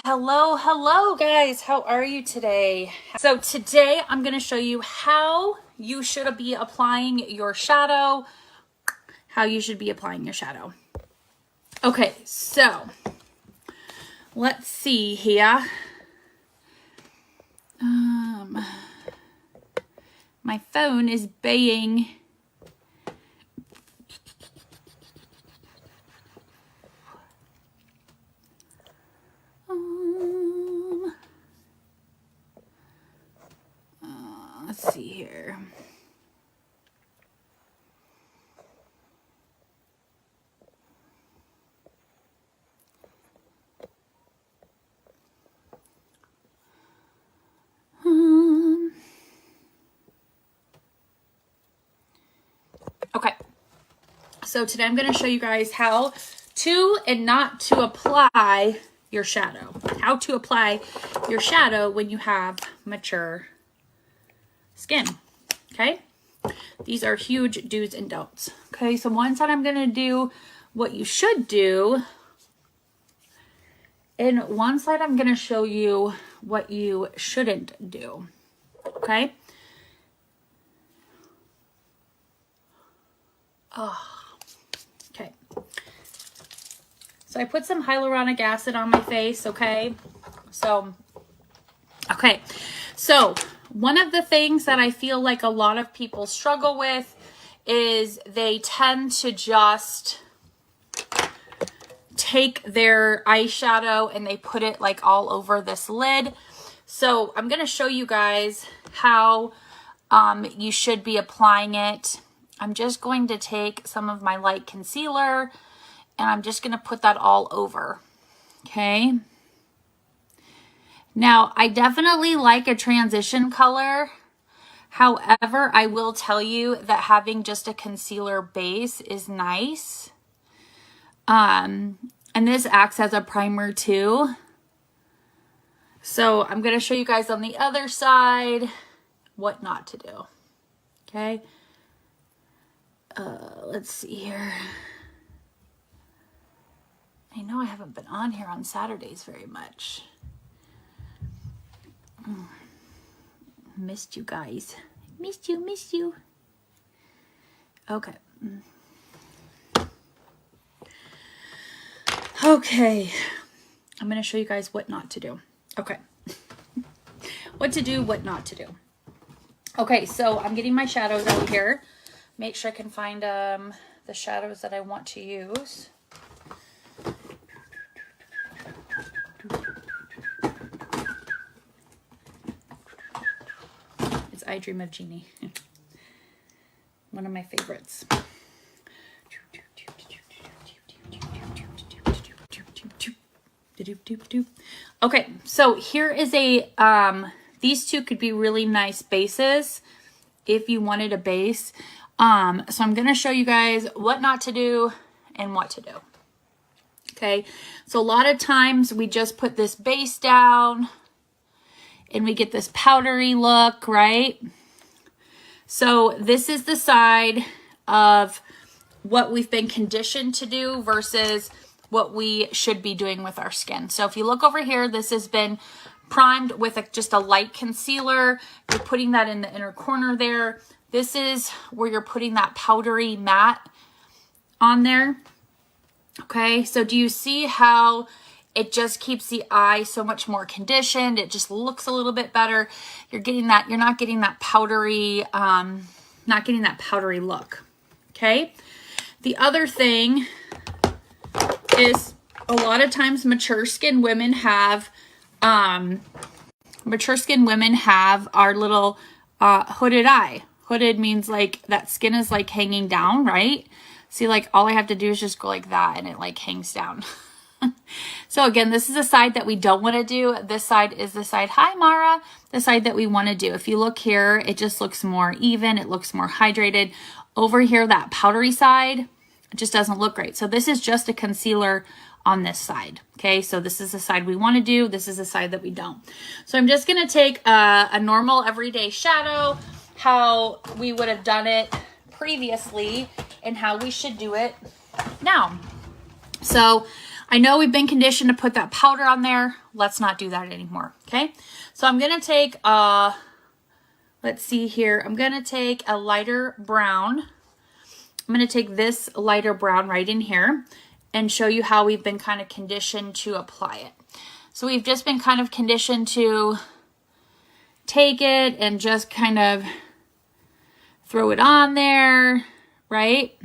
Hello guys, how are you today? So today I'm going to show you how you should be applying your shadow. Okay, so let's see here. My phone is baying. Let's see here. Okay, so today I'm going to show you guys how to and not to apply your shadow. How to apply your shadow when you have mature skin. Okay, these are huge do's and don'ts. Okay, so one side I'm going to do what you should do, and one side I'm going to show you what you shouldn't do. Okay. Okay. So I put some hyaluronic acid on my face, okay? So one of the things that I feel like a lot of people struggle with is they tend to just take their eyeshadow and they put it like all over this lid. So I'm going to show you guys how you should be applying it. I'm just going to take some of my light concealer and I'm just going to put that all over. Okay. Now, I definitely like a transition color. However, I will tell you that having just a concealer base is nice. And this acts as a primer too. So I'm going to show you guys on the other side what not to do. Okay. Let's see here. I know I haven't been on here on Saturdays very much. Missed you guys. Missed you. Okay. Okay. I'm going to show you guys what not to do. Okay. What to do, what not to do. Okay, so I'm getting my shadows out here. Make sure I can find the shadows that I want to use. It's I Dream of Jeannie. One of my favorites. Okay, so here is a, these two could be really nice bases if you wanted a base. So I'm going to show you guys what not to do and what to do. Okay. So a lot of times we just put this base down and we get this powdery look, right? So this is the side of what we've been conditioned to do versus what we should be doing with our skin. So if you look over here, this has been primed with just a light concealer. You're putting that in the inner corner there. This is where you're putting that powdery matte on there. Okay, so do you see how it just keeps the eye so much more conditioned? It just looks a little bit better. You're getting that, you're not getting that powdery, look. Okay. The other thing is a lot of times mature skin women have our little hooded eye. Hooded means like that skin is like hanging down, right? See, like all I have to do is just go like that and it like hangs down. So again, this is a side that we don't want to do. This side is the side, hi Mara, the side that we want to do. If you look here, it just looks more even. It looks more hydrated. Over here, that powdery side, it just doesn't look great. So this is just a concealer on this side. Okay, so this is the side we want to do. This is the side that we don't. So I'm just going to take a normal everyday shadow, how we would have done it previously and how we should do it now. So I know we've been conditioned to put that powder on there. Let's not do that anymore, okay? So I'm going to take, let's see here. I'm going to take a lighter brown. I'm going to take this lighter brown right in here and show you how we've been kind of conditioned to apply it. So we've just been kind of conditioned to take it and just kind of throw it on there, right?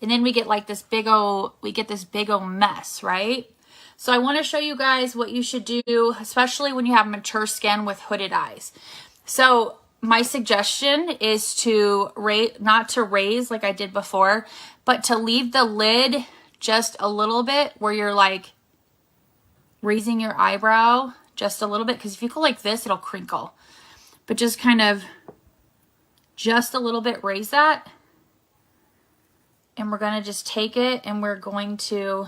And then we get like this big old mess, right? So I want to show you guys what you should do, especially when you have mature skin with hooded eyes. So my suggestion is to not to raise like I did before, but to leave the lid just a little bit where you're like raising your eyebrow just a little bit, because if you go like this, it'll crinkle. But just kind of just a little bit raise that. And we're going to just take it and we're going to,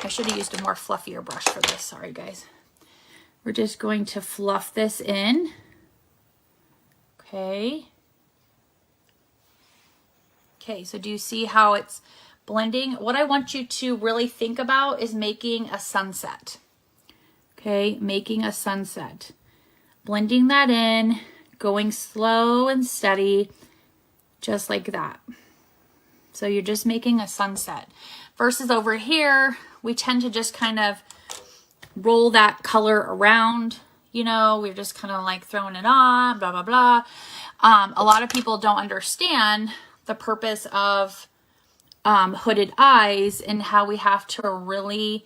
I should have used a more fluffier brush for this. Sorry, guys. We're just going to fluff this in. Okay. Okay, so do you see how it's blending? What I want you to really think about is making a sunset. Okay, making a sunset. Blending that in, going slow and steady, just like that. So you're just making a sunset. Versus over here, we tend to just kind of roll that color around. You know, we're just kind of like throwing it on, blah, blah, blah. A lot of people don't understand the purpose of hooded eyes and how we have to really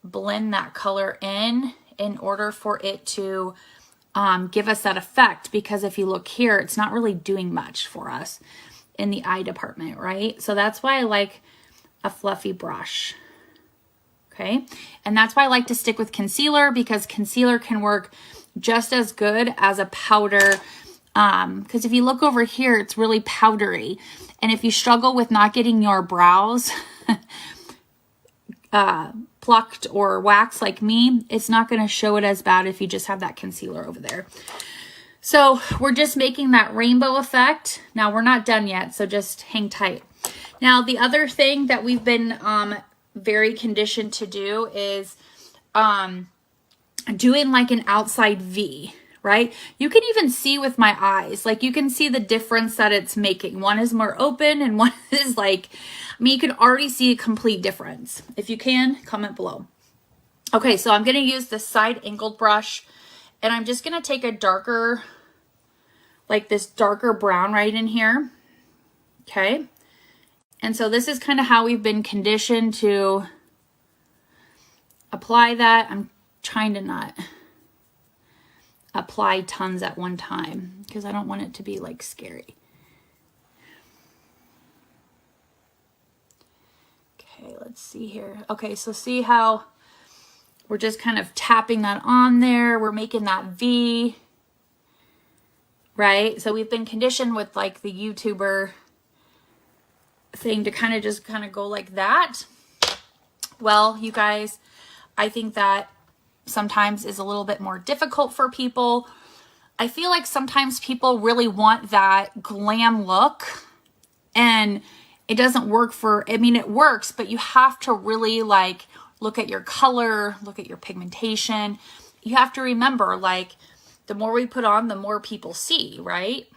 blend that color in order for it to give us that effect. Because if you look here, it's not really doing much for us in the eye department, right? So that's why I like a fluffy brush. Okay, and that's why I like to stick with concealer, because concealer can work just as good as a powder. Because if you look over here, it's really powdery. And if you struggle with not getting your brows plucked or waxed like me, it's not going to show it as bad if you just have that concealer over there. So we're just making that rainbow effect. Now we're not done yet, so just hang tight. Now the other thing that we've been very conditioned to do is doing like an outside V, right? You can even see with my eyes, like you can see the difference that it's making. One is more open and one is like, I mean, you can already see a complete difference. If you can, comment below. Okay, so I'm going to use the side angled brush, and I'm just going to take a darker, like this darker brown right in here. Okay. And so this is kind of how we've been conditioned to apply that. I'm trying to not apply tons at one time because I don't want it to be like scary. Okay, let's see here. Okay, so see how we're just kind of tapping that on there. We're making that V, right? So we've been conditioned with like the YouTuber thing to kind of go like that. Well, you guys, I think that sometimes is a little bit more difficult for people. I feel like sometimes people really want that glam look, and it doesn't work for, I mean, it works, but you have to really like look at your color, look at your pigmentation. You have to remember, like, the more we put on, the more people see, right?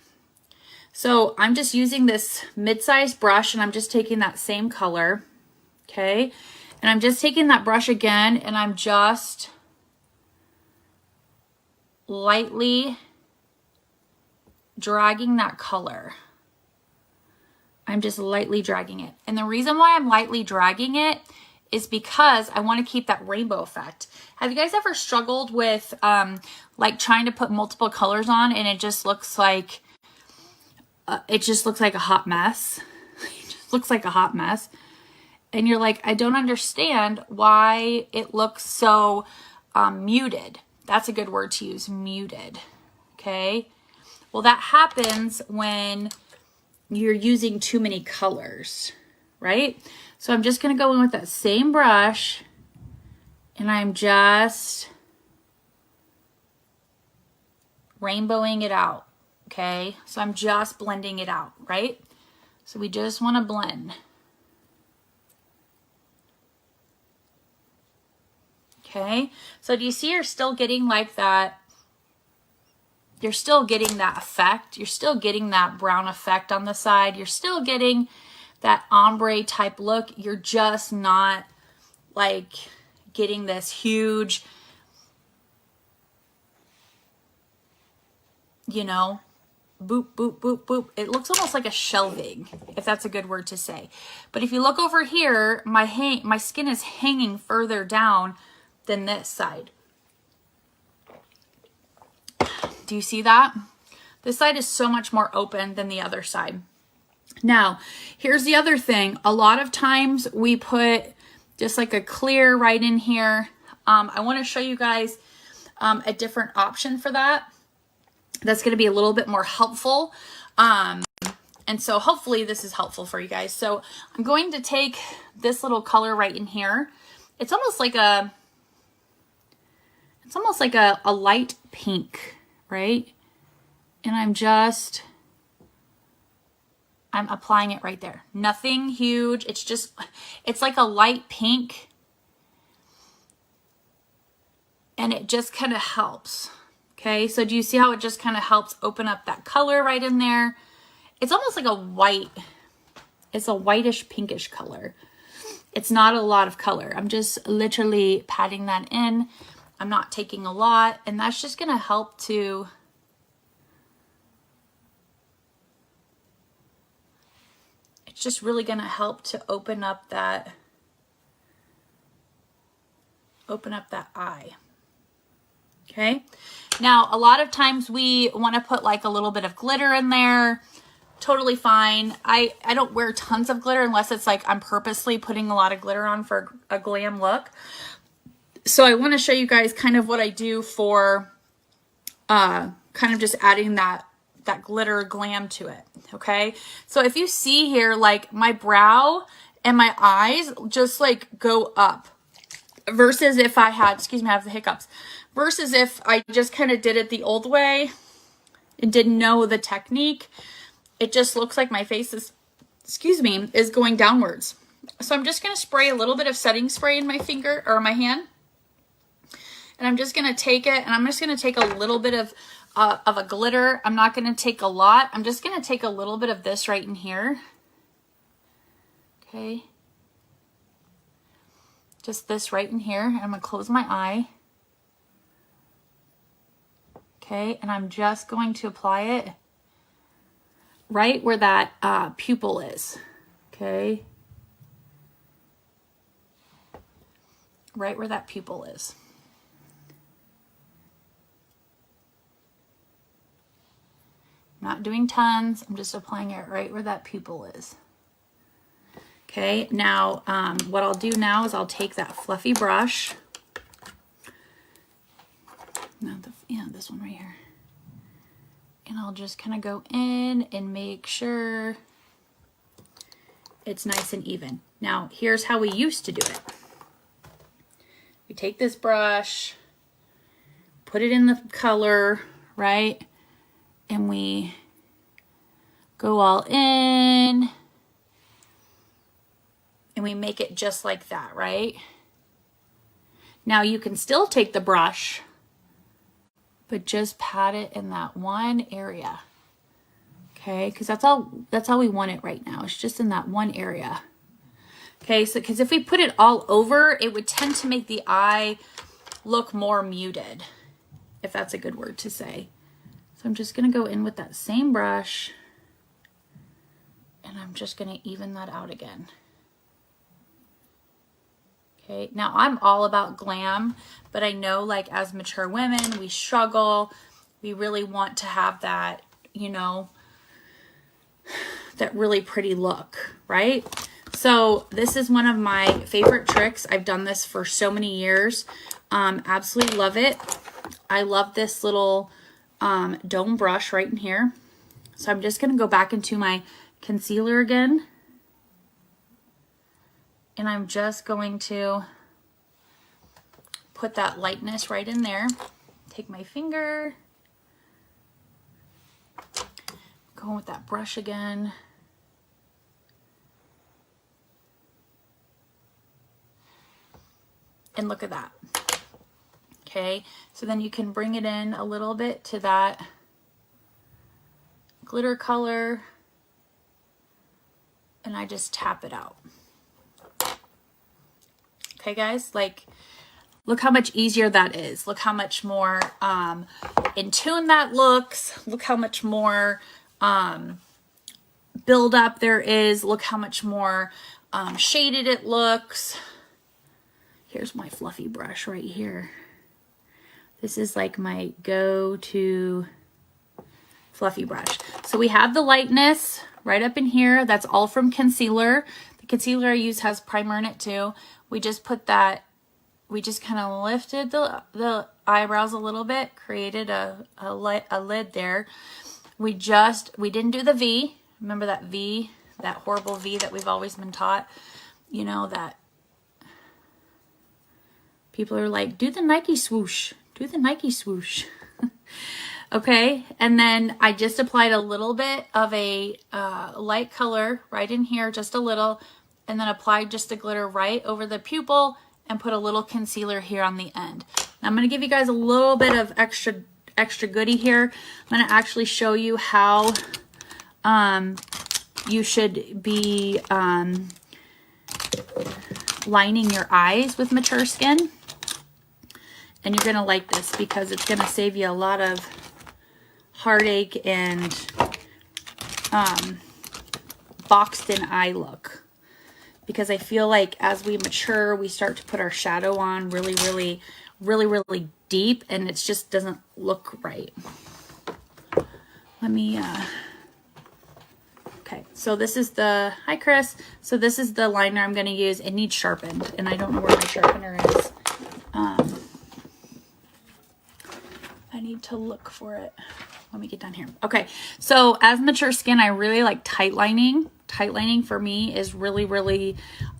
So I'm just using this mid-sized brush, and I'm just taking that same color, okay? And I'm just taking that brush again, and I'm just lightly dragging that color. I'm just lightly dragging it. And the reason why I'm lightly dragging it is because I want to keep that rainbow effect. Have you guys ever struggled with like trying to put multiple colors on, and it just looks like a hot mess? It just looks like a hot mess. And you're like, I don't understand why it looks so muted. That's a good word to use, muted. Okay. Well, that happens when you're using too many colors, right? So I'm just going to go in with that same brush, and I'm just rainbowing it out. Okay. So I'm just blending it out, right? So we just want to blend. Okay, so do you see you're still getting like that? You're still getting that effect. You're still getting that brown effect on the side. You're still getting that ombre type look. You're just not like getting this huge, you know, boop, boop, boop, boop. It looks almost like a shelving, if that's a good word to say. But if you look over here, my skin is hanging further down than this side. Do you see that? This side is so much more open than the other side. Now, here's the other thing. A lot of times we put just like a clear right in here. I want to show you guys a different option for that. That's going to be a little bit more helpful. And so hopefully this is helpful for you guys. So I'm going to take this little color right in here. It's almost like a light pink, right? And I'm applying it right there. Nothing huge. It's like a light pink. And it just kind of helps. Okay, so do you see how it just kind of helps open up that color right in there? It's almost like a white. It's a whitish pinkish color. It's not a lot of color. I'm just literally patting that in. I'm not taking a lot, and that's just going to help to it's just really going to help to open up that eye. Okay. Now, a lot of times we want to put like a little bit of glitter in there. Totally fine. I don't wear tons of glitter unless it's like I'm purposely putting a lot of glitter on for a glam look. So I want to show you guys kind of what I do for kind of just adding that glitter glam to it. Okay. So if you see here, like my brow and my eyes just like go up versus if I had, excuse me, I have the hiccups, versus if I just kind of did it the old way and didn't know the technique. It just looks like my face is, excuse me, is going downwards. So I'm just going to spray a little bit of setting spray in my finger or my hand. And I'm just going to take it and I'm just going to take a little bit of a glitter. I'm not going to take a lot. I'm just going to take a little bit of this right in here. Okay. Just this right in here. And I'm going to close my eye. Okay. And I'm just going to apply it right where that pupil is. Okay. Right where that pupil is. Not doing tons. I'm just applying it right where that pupil is. Okay, now what I'll do now is I'll take that fluffy brush. This one right here. And I'll just kind of go in and make sure it's nice and even. Now, here's how we used to do it. We take this brush, put it in the color, right? And we go all in and we make it just like that, right? Now you can still take the brush, but just pat it in that one area. Okay, because that's all we want it right now. It's just in that one area. Okay, so because if we put it all over, it would tend to make the eye look more muted, if that's a good word to say. So I'm just going to go in with that same brush and I'm just going to even that out again. Okay, now I'm all about glam, but I know like as mature women, we struggle. We really want to have that, you know, that really pretty look, right? So this is one of my favorite tricks. I've done this for so many years. Absolutely love it. I love this little dome brush right in here. So I'm just going to go back into my concealer again. And I'm just going to put that lightness right in there. Take my finger. Go with that brush again. And look at that. Okay, so then you can bring it in a little bit to that glitter color, and I just tap it out. Okay, guys, like, look how much easier that is. Look how much more in tune that looks. Look how much more build up there is. Look how much more shaded it looks. Here's my fluffy brush right here. This is like my go-to fluffy brush. So we have the lightness right up in here. That's all from concealer. The concealer I use has primer in it too. We just put that, we just kind of lifted the eyebrows a little bit, created a lid there. We didn't do the V. Remember that V, that horrible V that we've always been taught? You know, that people are like, do the Nike swoosh. Do the Nike swoosh. Okay, and then I just applied a little bit of a light color right in here, just a little, and then applied just a glitter right over the pupil and put a little concealer here on the end. Now I'm going to give you guys a little bit of extra goodie here. I'm going to actually show you how you should be lining your eyes with Mature Skin. And you're going to like this because it's going to save you a lot of heartache and boxed in eye look. Because I feel like as we mature, we start to put our shadow on really deep, and it just doesn't look right. Let me, okay, so this is the, hi Chris. So this is the liner I'm going to use. It needs sharpened, and I don't know where my sharpener is. I need to look for it. Let me get down here. Okay, so as Mature Skin, I really like tight lining. Tight lining for me is really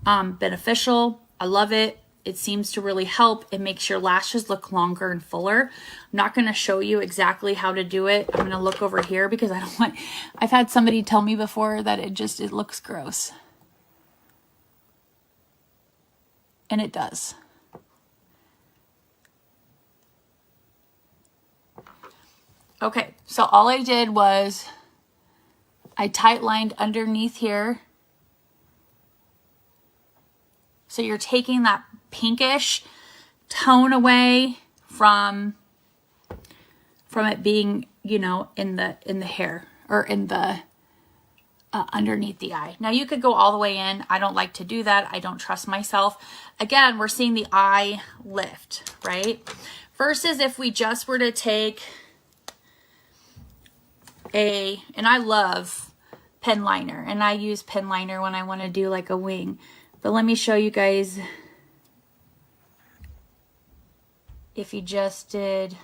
beneficial. I love it. It seems to really help. It makes your lashes look longer and fuller. I'm not going to show you exactly how to do it. I'm going to look over here because I don't want, I've had somebody tell me before that it looks gross. And it does. Okay, so all I did was I tight lined underneath here. So you're taking that pinkish tone away from it being, you know, in the hair or in the underneath the eye. Now you could go all the way in. I don't like to do that. I don't trust myself. Again, we're seeing the eye lift, right? Versus if we just were to take and I love pen liner, and I use pen liner when I want to do like a wing. But let me show you guys, if you just did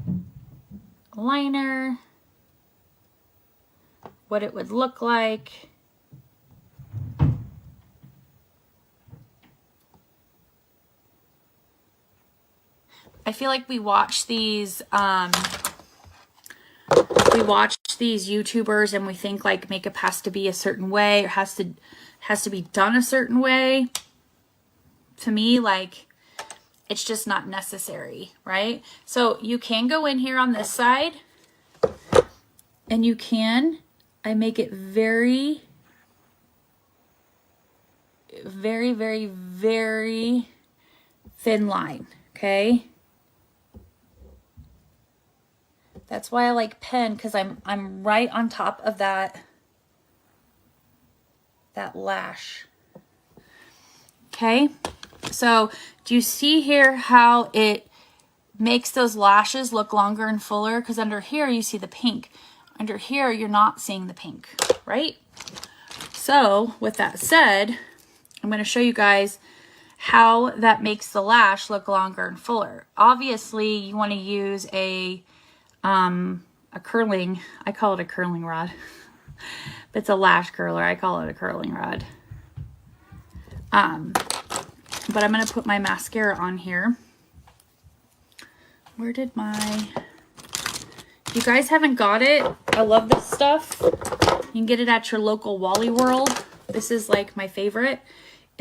a liner, what it would look like. I feel like we watch these YouTubers and we think like makeup has to be a certain way or has to be done a certain way. To me, like, it's just not necessary, right? So you can go in here on this side and you can, I make it very thin line, okay? That's why I like pen, because I'm right on top of that lash. Okay, so do you see here how it makes those lashes look longer and fuller? Because under here you see the pink. Under here you're not seeing the pink, right? So with that said, I'm going to show you guys how that makes the lash look longer and fuller. Obviously, you want to use a curling, I call it a curling rod. It's a lash curler. I call it a curling rod. But I'm going to put my mascara on here. Where did my, if you guys haven't got it, I love this stuff. You can get it at your local Wally World. This is like my favorite.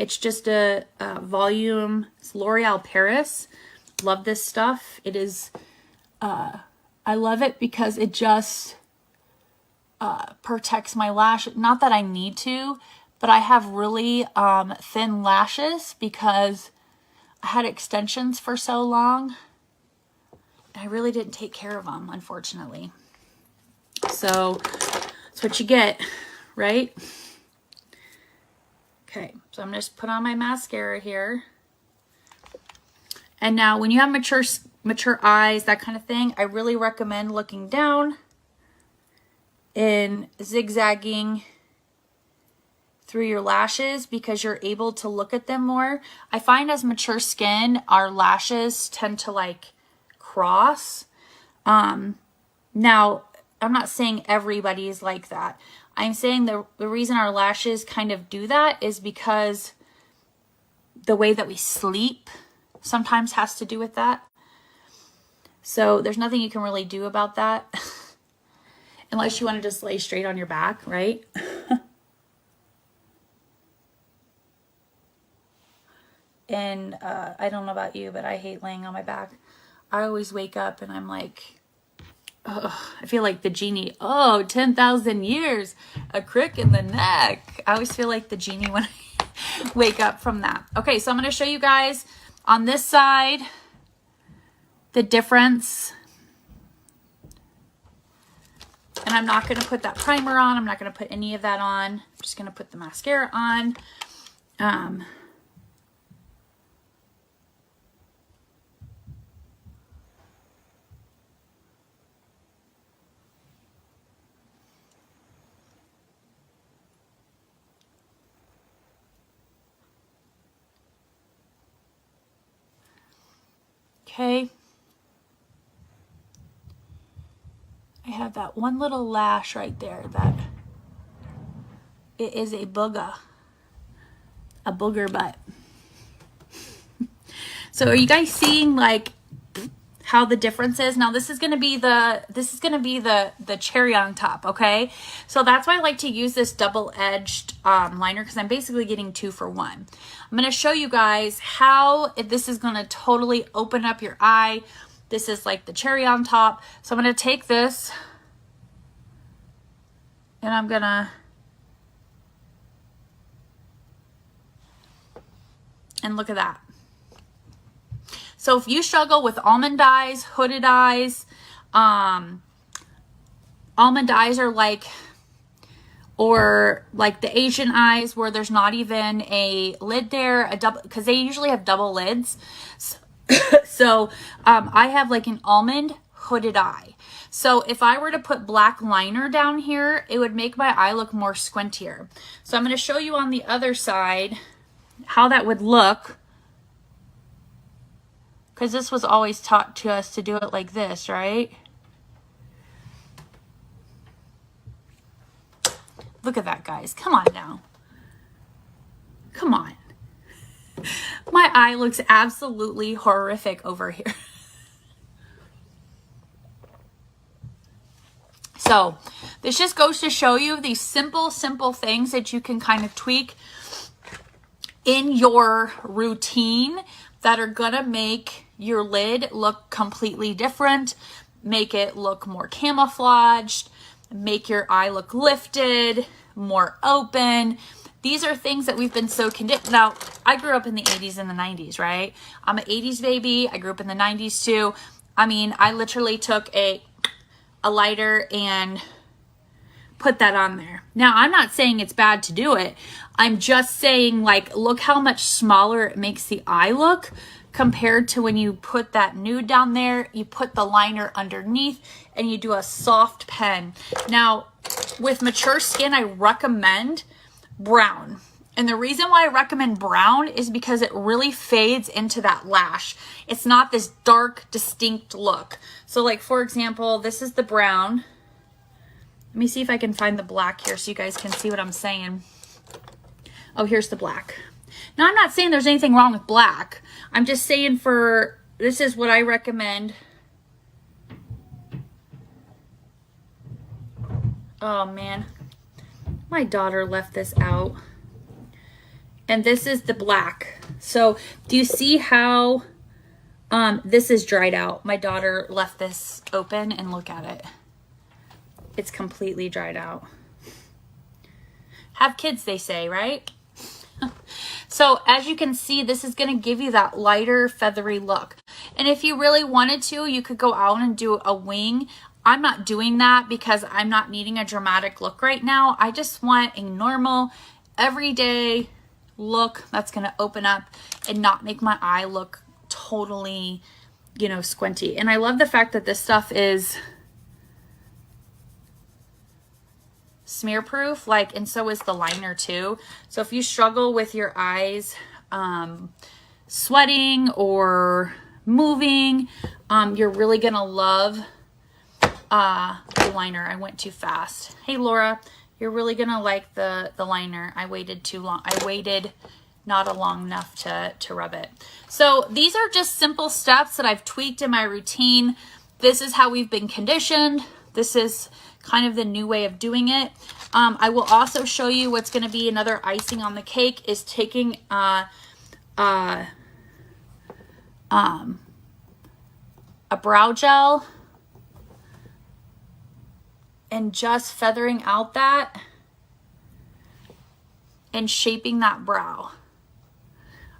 It's just a volume. It's L'Oreal Paris. Love this stuff. It is, I love it because it just protects my lash. Not that I need to, but I have really thin lashes because I had extensions for so long. I really didn't take care of them, unfortunately. So that's what you get, right? Okay, so I'm going to just put on my mascara here. And now when you have mature eyes, that kind of thing, I really recommend looking down and zigzagging through your lashes because you're able to look at them more. I find as mature skin, our lashes tend to like cross. Now, I'm not saying everybody's like that. I'm saying the reason our lashes kind of do that is because the way that we sleep sometimes has to do with that. So there's nothing you can really do about that unless you want to just lay straight on your back, right? And I don't know about you, but I hate laying on my back. I always wake up and I'm like, oh, I feel like the genie. Oh, 10,000 years, a crick in the neck. I always feel like the genie when I wake up from that. Okay, so I'm going to show you guys on this side the difference. And I'm not going to put that primer on. I'm not going to put any of that on. I'm just going to put the mascara on. Okay. I have that one little lash right there that it is a booger butt. So are you guys seeing like how the difference is? Now this is going to be the cherry on top, okay? So that's why I like to use this double-edged liner because I'm basically getting 2 for 1. I'm going to show you guys how this is going to totally open up your eye. This is like the cherry on top. So I'm going to take this and I'm going to, and look at that. So if you struggle with almond eyes, hooded eyes, almond eyes are like, or like the Asian eyes where there's not even a lid there, a double, because they usually have double lids. So I have like an almond hooded eye. So if I were to put black liner down here, it would make my eye look more squintier. So I'm going to show you on the other side how that would look. Because this was always taught to us to do it like this, right? Look at that, guys. Come on now. Come on. My eye looks absolutely horrific over here. So this just goes to show you these simple things that you can kind of tweak in your routine that are gonna make your lid look completely different, make it look more camouflaged, make your eye look lifted, more open. These are things that we've been so conditioned. Now, I grew up in the 80s and the 90s, right? I'm an 80s baby. I grew up in the 90s too. I mean, I literally took a lighter and put that on there. Now, I'm not saying it's bad to do it. I'm just saying, like, look how much smaller it makes the eye look compared to when you put that nude down there, you put the liner underneath, and you do a soft pen. Now, with mature skin, I recommend brown. And the reason why I recommend brown is because it really fades into that lash. It's not this dark, distinct look. So, like, for example, this is the brown. Let me see if I can find the black here so you guys can see what I'm saying. Oh, here's the black. Now, I'm not saying there's anything wrong with black. I'm just saying this is what I recommend. Oh, man. My daughter left this out. And this is the black. So do you see how this is dried out? My daughter left this open and look at it. It's completely dried out. Have kids, they say, right? So as you can see, this is going to give you that lighter feathery look. And if you really wanted to, you could go out and do a wing. I'm not doing that because I'm not needing a dramatic look right now. I just want a normal, everyday look that's going to open up and not make my eye look totally, you know, squinty. And I love the fact that this stuff is smear proof, like, and so is the liner too. So if you struggle with your eyes sweating or moving, you're really gonna love the liner. I went too fast. Hey Laura, you're really gonna like the liner. I waited too long. I waited not long enough to rub it. So these are just simple steps that I've tweaked in my routine. This is how we've been conditioned. This is kind of the new way of doing it. I will also show you what's going to be another icing on the cake is taking a brow gel and just feathering out that and shaping that brow.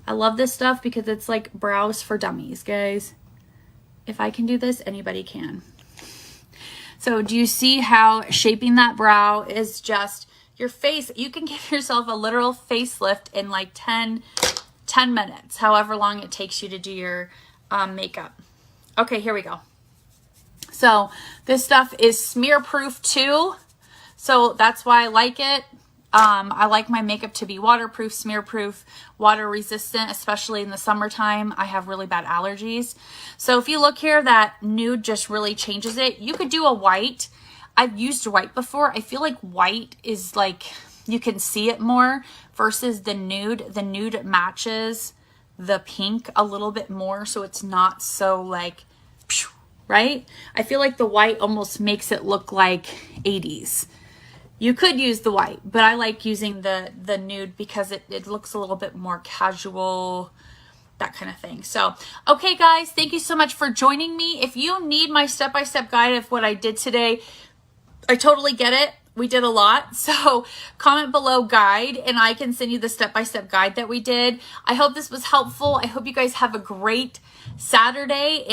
I love this stuff because it's like brows for dummies, guys. If I can do this, anybody can. So do you see how shaping that brow is just your face? You can give yourself a literal facelift in like 10 minutes, however long it takes you to do your makeup. Okay, here we go. So this stuff is smear proof too. So that's why I like it. I like my makeup to be waterproof, smear proof, water resistant, especially in the summertime. I have really bad allergies. So if you look here, that nude just really changes it. You could do a white. I've used white before. I feel like white is like, you can see it more versus the nude. The nude matches the pink a little bit more. So it's not so like, right? I feel like the white almost makes it look like 80s. You could use the white, but I like using the nude because it looks a little bit more casual, that kind of thing. So, okay guys, thank you so much for joining me. If you need my step-by-step guide of what I did today, I totally get it. We did a lot. So comment below guide and I can send you the step-by-step guide that we did. I hope this was helpful. I hope you guys have a great Saturday.